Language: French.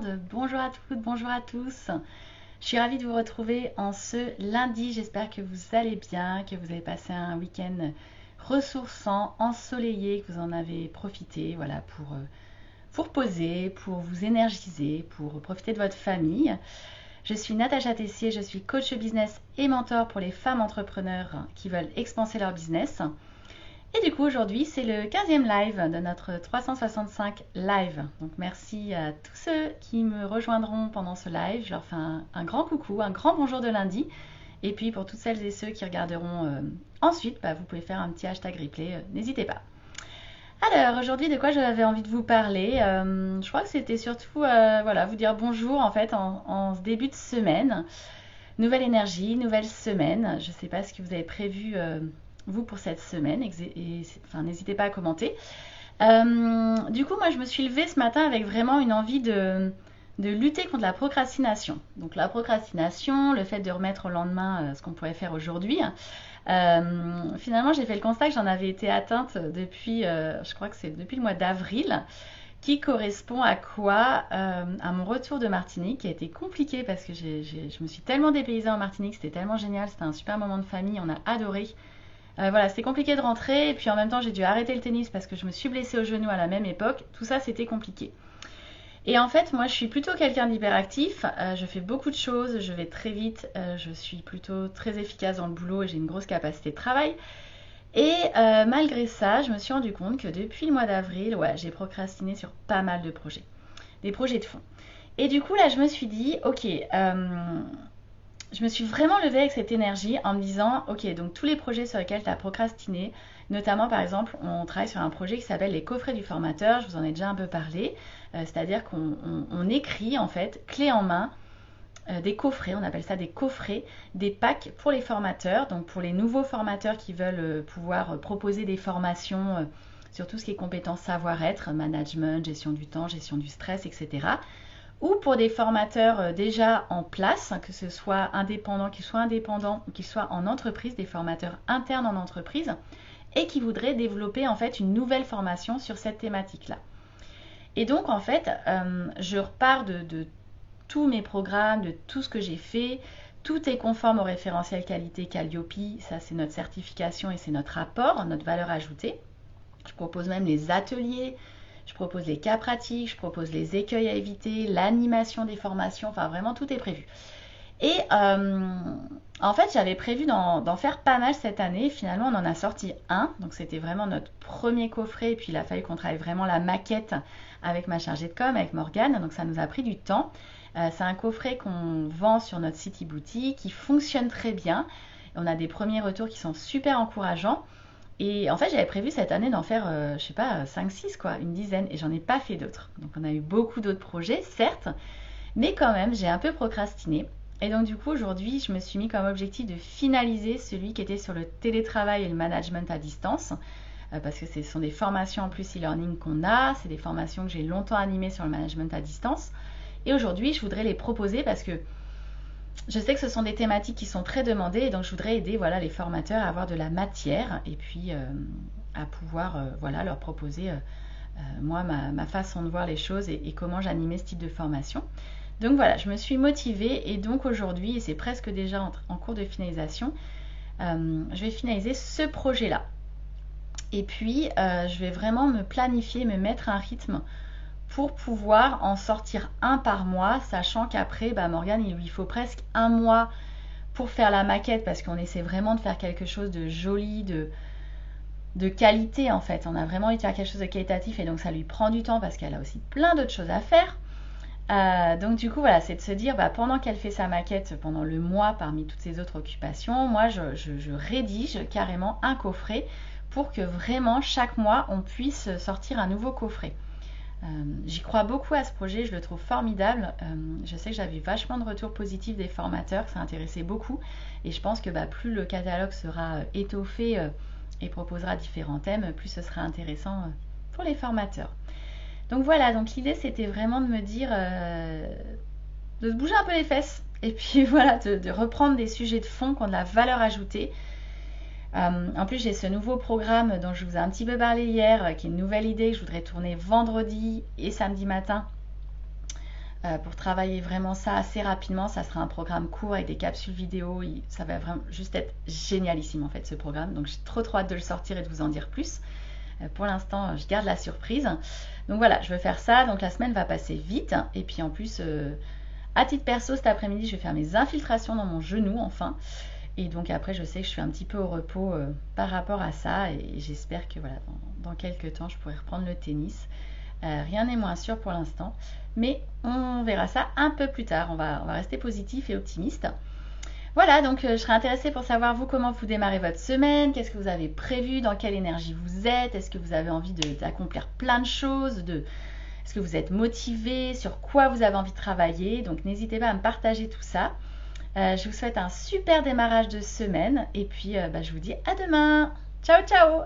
monde, bonjour à toutes, bonjour à tous. Je suis ravie de vous retrouver en ce lundi. J'espère que vous allez bien, que vous avez passé un week-end ressourçant, ensoleillé, que vous en avez profité, voilà, pour vous reposer, pour vous énergiser, pour profiter de votre famille. Je suis Natacha Tessier, je suis coach business et mentor pour les femmes entrepreneurs qui veulent expanser leur business. Et du coup, aujourd'hui, c'est le 15e live de notre 365 live. Donc, merci à tous ceux qui me rejoindront pendant ce live. Je leur fais un grand coucou, un grand bonjour de lundi. Et puis, pour toutes celles et ceux qui regarderont ensuite, vous pouvez faire un petit hashtag replay, n'hésitez pas. Alors, aujourd'hui, de quoi j'avais envie de vous parler Je crois que c'était surtout voilà, vous dire bonjour en fait en ce début de semaine. Nouvelle énergie, nouvelle semaine. Je ne sais pas ce que vous avez prévu vous pour cette semaine, enfin, n'hésitez pas à commenter. Du coup, moi je me suis levée ce matin avec vraiment une envie de lutter contre la procrastination. Donc la procrastination, le fait de remettre au lendemain ce qu'on pourrait faire aujourd'hui. Finalement, j'ai fait le constat que j'en avais été atteinte depuis, je crois que c'est depuis le mois d'avril, qui correspond à quoi à mon retour de Martinique, qui a été compliqué parce que je me suis tellement dépaysée en Martinique, c'était tellement génial, c'était un super moment de famille, on a adoré. Voilà, c'était compliqué de rentrer et puis en même temps j'ai dû arrêter le tennis parce que je me suis blessée au genou à la même époque. Tout ça c'était compliqué. Et en fait moi je suis plutôt quelqu'un d'hyperactif, je fais beaucoup de choses, je vais très vite, je suis plutôt très efficace dans le boulot et j'ai une grosse capacité de travail. Et malgré ça je me suis rendu compte que depuis le mois d'avril, ouais, j'ai procrastiné sur pas mal de projets. Des projets de fond. Et du coup là je me suis dit ok, je me suis vraiment levée avec cette énergie en me disant ok, donc tous les projets sur lesquels tu as procrastiné, notamment par exemple on travaille sur un projet qui s'appelle les coffrets du formateur, je vous en ai déjà un peu parlé, c'est-à-dire qu'on écrit en fait clé en main des coffrets, on appelle ça des coffrets, des packs pour les formateurs, donc pour les nouveaux formateurs qui veulent pouvoir proposer des formations sur tout ce qui est compétences savoir-être, management, gestion du temps, gestion du stress, etc. Ou pour des formateurs déjà en place, que ce soit indépendants, qu'ils soient en entreprise, des formateurs internes en entreprise, et qui voudraient développer en fait une nouvelle formation sur cette thématique-là. Et donc en fait, je repars de tous mes programmes, de tout ce que j'ai fait. Tout est conforme au référentiel qualité Calliope, ça c'est notre certification et c'est notre rapport, notre valeur ajoutée. Je propose même les ateliers, je propose les cas pratiques, je propose les écueils à éviter, l'animation des formations, enfin vraiment tout est prévu. Et en fait j'avais prévu d'en faire pas mal cette année, finalement on en a sorti un, donc c'était vraiment notre premier coffret et puis il a fallu qu'on travaille vraiment la maquette avec ma chargée de com, avec Morgane, donc ça nous a pris du temps. C'est un coffret qu'on vend sur notre site e-boutique, qui fonctionne très bien, on a des premiers retours qui sont super encourageants. Et en fait, j'avais prévu cette année d'en faire, je sais pas, 5-6 quoi, une dizaine, et j'en ai pas fait d'autres. Donc on a eu beaucoup d'autres projets, certes, mais quand même, j'ai un peu procrastiné. Et donc du coup, aujourd'hui, je me suis mis comme objectif de finaliser celui qui était sur le télétravail et le management à distance, parce que ce sont des formations en plus e-learning qu'on a, c'est des formations que j'ai longtemps animées sur le management à distance. Et aujourd'hui, je voudrais les proposer parce que je sais que ce sont des thématiques qui sont très demandées et donc je voudrais aider voilà, les formateurs à avoir de la matière et puis à pouvoir voilà, leur proposer moi ma façon de voir les choses et comment j'animais ce type de formation. Donc voilà, je me suis motivée et donc aujourd'hui, et c'est presque déjà en cours de finalisation, je vais finaliser ce projet-là. Et puis je vais vraiment me planifier, me mettre un rythme pour pouvoir en sortir un par mois, sachant qu'après, Morgane, il lui faut presque un mois pour faire la maquette, parce qu'on essaie vraiment de faire quelque chose de joli, de qualité en fait. On a vraiment envie de faire quelque chose de qualitatif, et donc ça lui prend du temps, parce qu'elle a aussi plein d'autres choses à faire. Donc du coup, voilà, c'est de se dire, pendant qu'elle fait sa maquette, pendant le mois, parmi toutes ses autres occupations, moi, je rédige carrément un coffret pour que vraiment, chaque mois, on puisse sortir un nouveau coffret. J'y crois beaucoup à ce projet, je le trouve formidable. Je sais que j'avais vachement de retours positifs des formateurs, ça intéressait beaucoup. Et je pense que plus le catalogue sera étoffé et proposera différents thèmes, plus ce sera intéressant pour les formateurs. Donc voilà, donc l'idée c'était vraiment de me dire, de se bouger un peu les fesses. Et puis voilà, de reprendre des sujets de fond qui ont de la valeur ajoutée. En plus, j'ai ce nouveau programme dont je vous ai un petit peu parlé hier, qui est une nouvelle idée que je voudrais tourner vendredi et samedi matin pour travailler vraiment ça assez rapidement. Ça sera un programme court avec des capsules vidéo. Ça va vraiment juste être génialissime en fait ce programme. Donc j'ai trop hâte de le sortir et de vous en dire plus. Pour l'instant, je garde la surprise. Donc voilà, je veux faire ça. Donc la semaine va passer vite. Et puis en plus, à titre perso, cet après-midi, je vais faire mes infiltrations dans mon genou enfin. Et donc après, je sais que je suis un petit peu au repos par rapport à ça. Et j'espère que voilà, dans quelques temps, je pourrai reprendre le tennis. Rien n'est moins sûr pour l'instant. Mais on verra ça un peu plus tard. On va rester positif et optimiste. Voilà, donc je serais intéressée pour savoir vous comment vous démarrez votre semaine, qu'est-ce que vous avez prévu, dans quelle énergie vous êtes, est-ce que vous avez envie d'accomplir plein de choses, est-ce que vous êtes motivé, sur quoi vous avez envie de travailler. Donc n'hésitez pas à me partager tout ça. Je vous souhaite un super démarrage de semaine et puis je vous dis à demain. Ciao ciao.